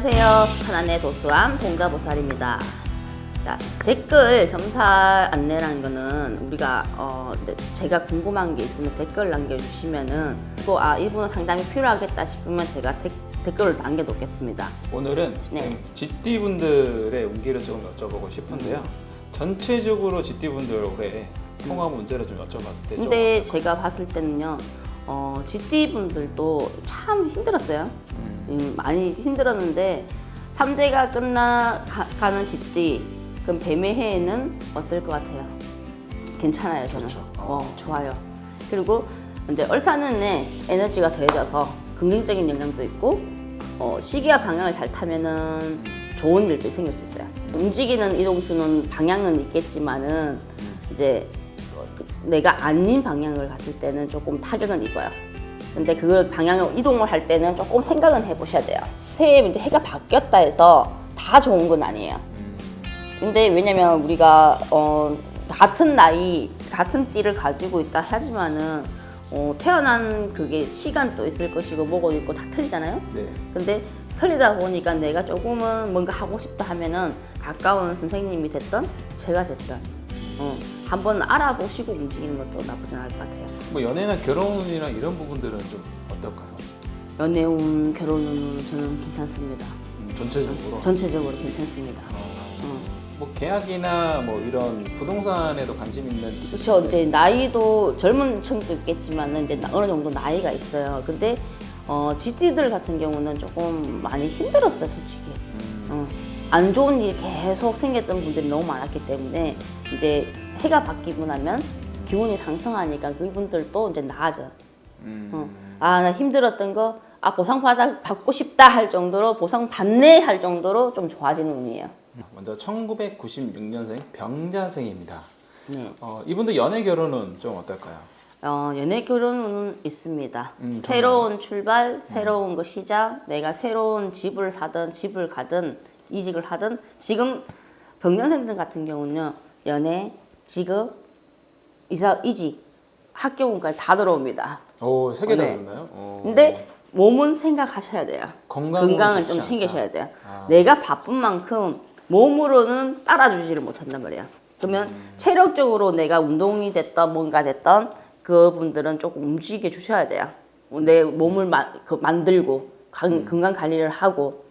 안녕하세요. 천안의 도수함 동자보살입니다. 자, 댓글 점사 안내라는 거는 우리가 제가 궁금한 게 있으면 댓글 남겨주시면은 또 이분은 상담이 필요하겠다 싶으면 제가 댓글을 남겨놓겠습니다. 오늘은 GT분들의 운기를 좀 여쭤보고 싶은데요. 전체적으로 GT분들 올해 통화 문제를 좀 여쭤봤을 때 근데 제가 봤을 때는요, GT분들도 참 힘들었어요. 많이 힘들었는데 3제가 끝나가는 GT, 그럼 뱀의 해에는 어떨 것 같아요? 괜찮아요, 저는. 좋죠. 좋아요. 그리고 이제 얼사는에 에너지가 더해져서 긍정적인 영향도 있고, 시기와 방향을 잘 타면은 좋은 일도 생길 수 있어요. 움직이는 이동수는 방향은 있겠지만은 이제 내가 아닌 방향을 갔을 때는 조금 타격은 입어요. 근데 그걸 방향을 이동을 할 때는 조금 생각은 해보셔야 돼요. 새해 이제 해가 바뀌었다 해서 다 좋은 건 아니에요. 근데 왜냐면 우리가 같은 나이, 같은 띠를 가지고 있다 하지만은 태어난 그게 시간도 있을 것이고 뭐고 있고 다 틀리잖아요. 네. 근데 틀리다 보니까 내가 조금은 뭔가 하고 싶다 하면은 가까운 선생님이 됐던 제가 됐던 한번 알아보시고 움직이는 것도 나쁘진 않을 것 같아요. 뭐 연애나 결혼이나 이런 부분들은 좀 어떨까요? 연애운, 결혼은 저는 괜찮습니다. 전체적으로? 전체적으로 괜찮습니다. 뭐 계약이나 뭐 이런 부동산에도 관심 있는 그렇죠. 이제 나이도 젊은 층도 있겠지만 이제 어느 정도 나이가 있어요. 근데 GT들 같은 경우는 조금 많이 힘들었어요, 솔직히. 안 좋은 일이 계속 생겼던 분들이 너무 많았기 때문에 이제 해가 바뀌고 나면 기운이 상승하니까 그분들도 이제 나아져요. 나 힘들었던 거 보상 받고 싶다 할 정도로 보상 받네 할 정도로 좀 좋아지는 운이에요. 먼저 1996년생 병자생입니다. 네. 이분도 연애 결혼은 좀 어떨까요? 연애 결혼은 있습니다. 정말요? 새로운 출발, 새로운 거 시작, 내가 새로운 집을 사든 집을 가든 이직을 하든 지금 병장생들 같은 경우는요, 연애, 직업, 이직, 학교운까지 다 들어옵니다. 오, 3개 다 네. 있나요? 근데 몸은 생각하셔야 돼요. 건강은 좀 챙기셔야 돼요. 내가 바쁜 만큼 몸으로는 따라주지를 못한단 말이에요. 그러면 체력적으로 내가 운동이 됐던 뭔가 됐던 그분들은 조금 움직여 주셔야 돼요. 내 몸을 만들고 건강 관리를 하고.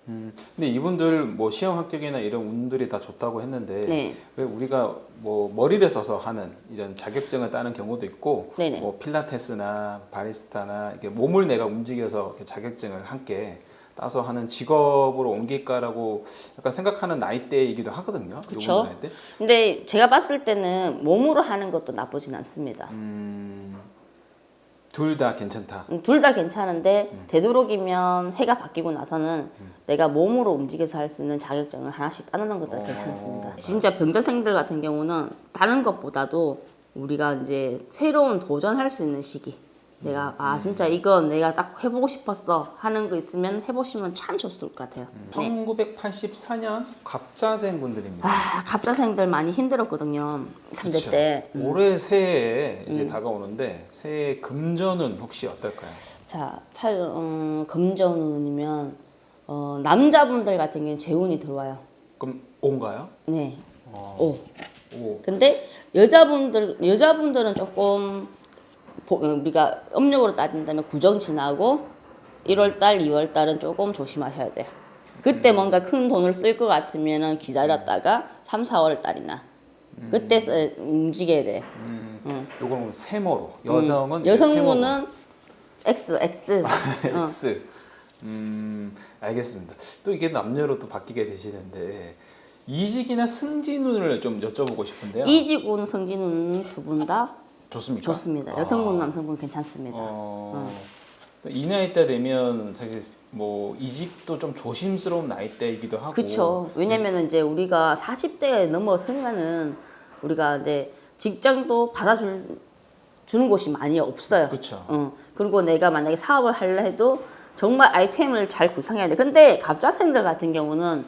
근데 이분들 뭐 시험 합격이나 이런 운들이 다 좋다고 했는데 네. 왜 우리가 뭐 머리를 써서 하는 이런 자격증을 따는 경우도 있고 네네. 뭐 필라테스나 바리스타나 이렇게 몸을 내가 움직여서 이렇게 자격증을 함께 따서 하는 직업으로 옮길까라고 약간 생각하는 나이대이기도 하거든요. 그렇죠. 나이대. 근데 제가 봤을 때는 몸으로 하는 것도 나쁘진 않습니다. 둘 다 괜찮다. 둘 다 괜찮은데 되도록이면 해가 바뀌고 나서는 내가 몸으로 움직여서 할 수 있는 자격증을 하나씩 따는 것도 괜찮습니다. 진짜 병자생들 같은 경우는 다른 것보다도 우리가 이제 새로운 도전할 수 있는 시기. 내가 진짜 이건 내가 딱 해보고 싶었어 하는 거 있으면 해보시면 참 좋을 것 같아요. 1984년 갑자생 분들입니다. 갑자생들 많이 힘들었거든요. 3대 때. 올해 새해에 이제 다가오는데 새해 금전은 혹시 어떨까요? 자, 금전운이면 남자분들 같은 경우는 재운이 들어와요. 그럼 온가요? 네. 오. 근데 여자분들은 조금 우리가 음력으로 따진다면 구정 지나고 1월달, 2월달은 조금 조심하셔야 돼요. 그때 뭔가 큰 돈을 쓸 것 같으면 기다렸다가 3, 4월달이나 그때 움직여야 돼. 요거는 세모로 여성은 여성분은 X. X. 알겠습니다. 또 이게 남녀로 또 바뀌게 되시는데 이직이나 승진운을 좀 여쭤보고 싶은데요. 이직운, 승진운 두 분 다 좋습니까? 좋습니다. 여성분, 남성분 괜찮습니다. 이 나이 때 되면 사실 뭐 이직도 좀 조심스러운 나이대이기도 하고. 그렇죠. 왜냐면은 이제 우리가 40대 넘어서면은 우리가 이제 직장도 주는 곳이 많이 없어요. 그렇죠. 그리고 내가 만약에 사업을 하려 해도 정말 아이템을 잘 구상해야 돼. 근데 갑자생들 같은 경우는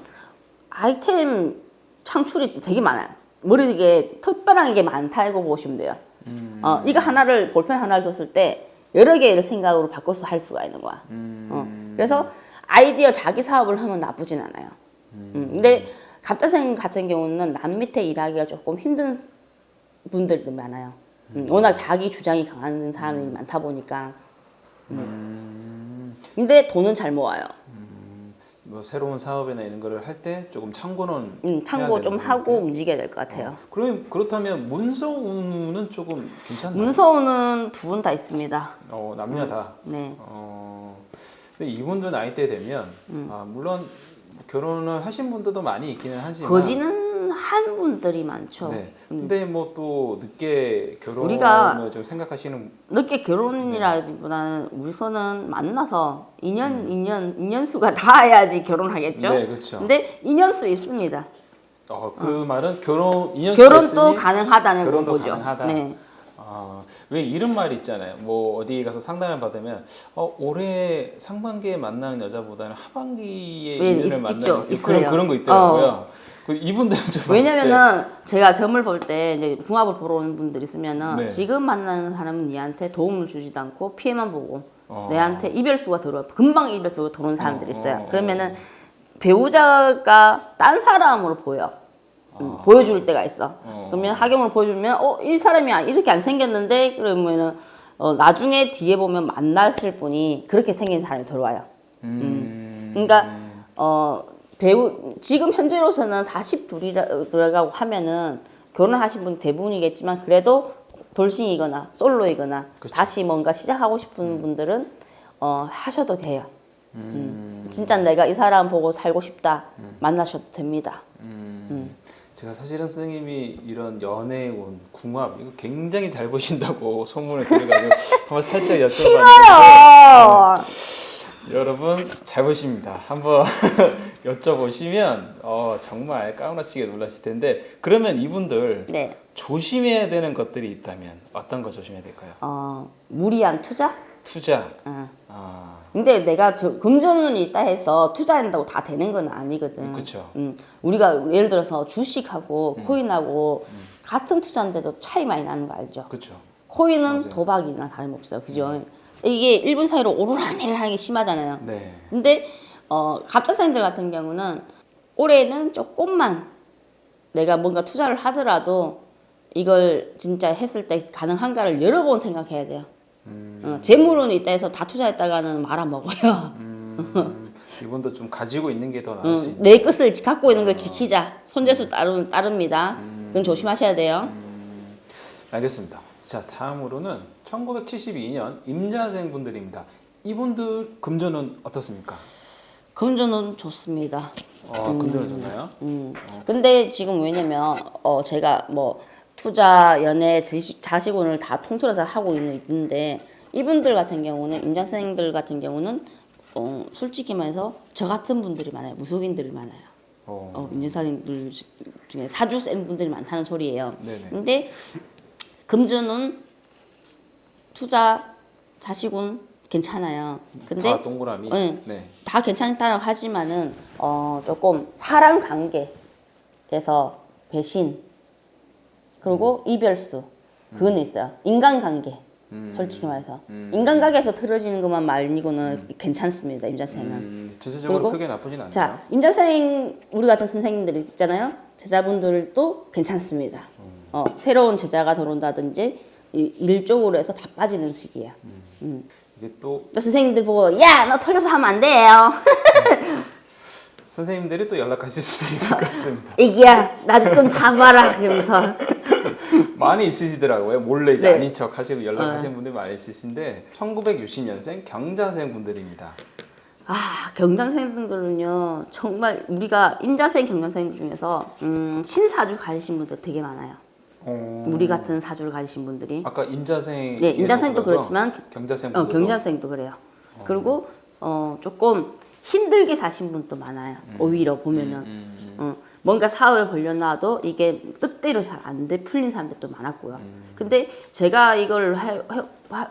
아이템 창출이 되게 많아요. 머리에 특별한 게 많다고 보시면 돼요. 이거 볼펜 하나를 줬을 때 여러 개를 생각으로 바꿔서 할 수가 있는 거야. 그래서 아이디어 자기 사업을 하면 나쁘진 않아요. 근데 갑자생 같은 경우는 남 밑에 일하기가 조금 힘든 분들도 많아요. 워낙 자기 주장이 강한 사람이 많다 보니까. 근데 돈은 잘 모아요. 뭐 새로운 사업이나 이런 거를 할 때 조금 참고는 참고 해야 좀 되는 하고 거니까. 움직여야 될 것 같아요. 그럼 그렇다면 문서운은 조금 괜찮나요? 문서운은 두 분 다 있습니다. 남녀 다. 네. 근데 이분들 나이대 되면 물론 결혼을 하신 분들도 많이 있기는 하지만 거지는 한 분들이 많죠. 네. 근데 뭐 또 늦게 결혼을 우리가 좀 생각하시는 늦게 결혼이라기보다는 우리서는 만나서 인연수가 닿아야지 결혼하겠죠. 네, 그렇죠. 근데 인연수 있습니다. 그 말은 인연수가 결혼도 있으니 가능하다는 결혼도 거죠. 가능하다. 네. 왜 이런 말이 있잖아요. 뭐 어디 가서 상담을 받으면 올해 상반기에 만나는 여자보다는 하반기에 네, 인연을 만나는 있어요. 그런 거 있더라고요. 이분들은 좀 왜냐면은 제가 점을 볼 때 이제 궁합을 보러 오는 분들 있으면은 네. 지금 만나는 사람은 니한테 도움을 주지도 않고 피해만 보고 내한테 이별수가 들어와 금방 이별수가 들어오는 사람들이 있어요. 그러면은 배우자가 딴 사람으로 보여. 보여줄 때가 있어. 그러면 하경을 보여주면 이 사람이 이렇게 안 생겼는데 그러면은 나중에 뒤에 보면 만났을 분이 그렇게 생긴 사람이 들어와요. 그러니까 지금 현재로서는 42이라고 하면은 결혼하신 분 대부분이겠지만 그래도 돌싱이거나 솔로이거나 그쵸. 다시 뭔가 시작하고 싶은 분들은 하셔도 돼요. 진짜 내가 이 사람 보고 살고 싶다 만나셔도 됩니다. 제가 사실은 선생님이 이런 연애운, 궁합 이거 굉장히 잘 보신다고 소문을 들어가지고 한번 살짝 여쭤봤는데 싫어요. 여러분 잘 보십니다. 한번 여쭤보시면 정말 까무라치게 놀라실 텐데 그러면 이분들 네. 조심해야 되는 것들이 있다면 어떤 거 조심해야 될까요? 무리한 투자? 투자. 근데 내가 금전운이 있다 해서 투자한다고 다 되는 건 아니거든. 그쵸. 우리가 예를 들어서 주식하고 코인하고 같은 투자인데도 차이 많이 나는 거 알죠? 그렇죠. 코인은 맞아요. 도박이나 다름없어요. 그죠? 이게 일본 사회로 오르락내리락 하는 게 심하잖아요. 네. 근데 갑자생들 같은 경우는 올해는 조금만 내가 뭔가 투자를 하더라도 이걸 진짜 했을 때 가능한가를 여러 번 생각해야 돼요. 재물은 있다 해서 다 투자했다가는 말아먹어요. 이분도 좀 가지고 있는 게 더 나을 수 있는. 내 것을 갖고 있는 걸 지키자. 손재수 따릅니다. 그건 조심하셔야 돼요. 알겠습니다. 자, 다음으로는 1972년 임자생 분들입니다. 이분들 금전은 어떻습니까? 금전은 좋습니다. 금전은 좋나요? 근데 지금 왜냐면 제가 뭐 투자, 연애, 자식운을 다 통틀어서 하고 있는데 이분들 같은 경우는 임자생들 같은 경우는 솔직히 말해서 저 같은 분들이 많아요. 무속인들이 많아요. 임자생들 중에 사주 센 분들이 많다는 소리예요. 네네. 근데 금전은 투자, 자식운 괜찮아요. 근데 다 동그라미. 네. 네. 다 괜찮다고 하지만은 조금 사람 관계에서 배신 그리고 이별수 그거는 있어요. 인간관계 솔직히 말해서 인간관계에서 틀어지는 것만 말고는 괜찮습니다. 임자생은. 전체적으로 그리고 크게 나쁘진 않아요. 자 임자생 우리 같은 선생님들 있잖아요. 제자분들도 괜찮습니다. 새로운 제자가 들어온다든지 일 쪽으로 해서 바빠지는 시기예요. 이게 또 또 선생님들 보고 야 너 틀려서 하면 안 돼요. 선생님들이 또 연락하실 수도 있을 것 같습니다. 애기야 나도 좀 봐봐라 그러면서 많이 있으시더라고요. 몰래 이제 네. 아닌 척 하시고 연락하시는 분들이 많이 있으신데 1960년생 경자생 분들입니다. 경장생들은요 정말 우리가 임자생 경장생 중에서 신사주 가지신 분들 되게 많아요. 우리 같은 사주를 가지신 분들이. 아까 임자생 네, 임자생도 그렇지만 경자생 경자생도 그래요. 그리고 조금 힘들게 사신 분도 많아요. 오히려 보면은 뭔가 사업을 벌려놔도 이게 뜻대로 잘 안 돼 풀린 사람들도 많았고요. 근데 제가 이걸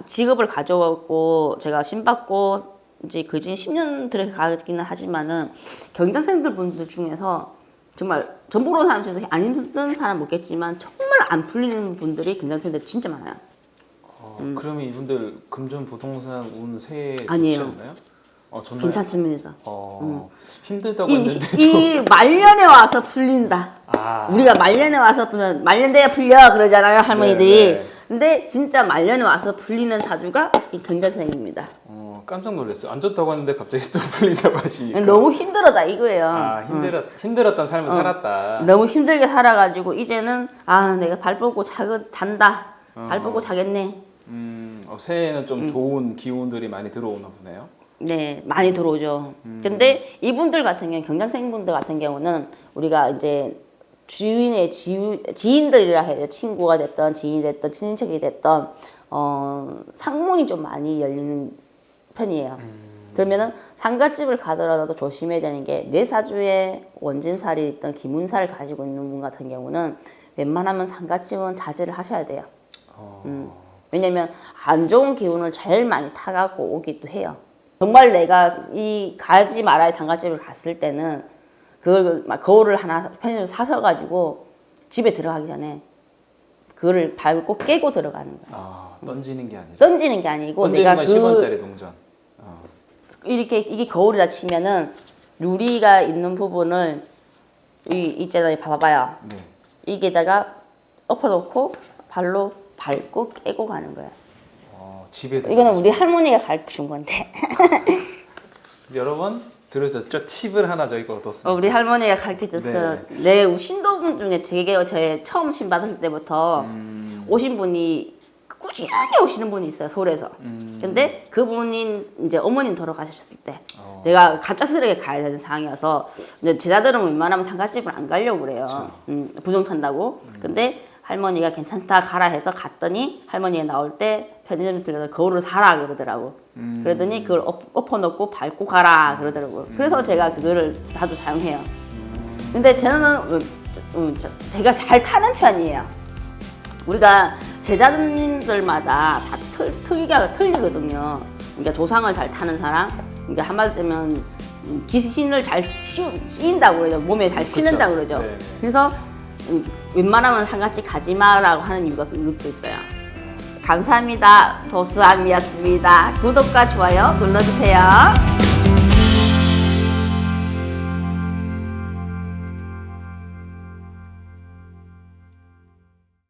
직업을 가져왔고 제가 신받고 이제 그진 10년 들어가기는 하지만은 경자생들 분들 중에서 정말 전보로 사람 중에서 안 힘든 사람 없겠지만 정말 안 풀리는 분들이 경자생들 진짜 많아요. 그러면 이분들 금전 부동산 운 세에 좋지 아니에요. 않나요? 정말 괜찮습니다. 힘들다고 이, 했는데 이 말년에 와서 풀린다. 우리가 말년에 와서 풀면 말년돼야 풀려 그러잖아요 할머니들이. 네, 네. 근데 진짜 말년에 와서 풀리는 사주가 이 경자생입니다. 깜짝 놀랐어요. 안 좋다고 하는데 갑자기 또 풀린다고 하시니까. 너무 힘들었다 이거예요. 힘들었던 삶을 살았다. 너무 힘들게 살아가지고 이제는 내가 발 뻗고 잔다. 발 뻗고 자겠네. 새해에는 좀 좋은 기운들이 많이 들어오나 보네요. 네, 많이 들어오죠. 근데 이분들 같은 경우, 경자생분들 같은 경우는 우리가 이제 주인의 지인들이라 해요. 친구가 됐던, 지인이 됐던, 친인척이 됐던, 상문이 좀 많이 열리는 편이에요. 그러면은 상가집을 가더라도 조심해야 되는 게 내 사주에 원진살이 있던 기문살을 가지고 있는 분 같은 경우는 웬만하면 상가집은 자제를 하셔야 돼요. 왜냐면 안 좋은 기운을 제일 많이 타갖고 오기도 해요. 정말 내가 이 가지 말아야 상가집을 갔을 때는 그걸 막 거울을 하나 편의점에서 사서 가지고 집에 들어가기 전에 그거를 밟고 깨고 들어가는 거예요. 던지는 게 아니라. 던지는 게 아니고 던지는 내가 건 10원짜리 동전. 이렇게 이게 거울이다 치면은 유리가 있는 부분을 있잖아요. 봐봐요. 네. 이게다가 엎어놓고 발로 밟고 깨고 가는 거예요. 집에 이거는 우리 할머니가 가르쳐 준 건데. 여러 번 들으셨죠? 팁을 하나 저희가 얻었습니다. 우리 할머니가 가르쳐 줬어요. 네, 신도분 중에 제 처음 신 받았을 때부터 오신 분이 꾸준히 오시는 분이 있어요, 서울에서. 근데 그분이 이제 어머님 돌아가셨을 때 내가 갑작스럽게 가야 되는 상황이어서 이제 제자들은 웬만하면 상가집을 안 가려고 그래요. 부정 탄다고. 근데 할머니가 괜찮다 가라 해서 갔더니 할머니가 나올 때 편의점에 들려서 거울을 사라 그러더라고. 그러더니 그걸 엎어놓고 밟고 가라 그러더라고요. 그래서 제가 그거를 자주 사용해요. 근데 저는 제가 잘 타는 편이에요. 우리가 제자님들마다 다 특이가 틀리거든요. 그러니까 조상을 잘 타는 사람, 그러니까 한마디로 하면 귀신을 잘 씌인다고 그러죠. 몸에 잘 씌는다고 그러죠. 네. 그래서 웬만하면 상가집 가지 마라고 하는 이유가 그것도 있어요. 감사합니다. 도수암이었습니다. 구독과 좋아요 눌러주세요.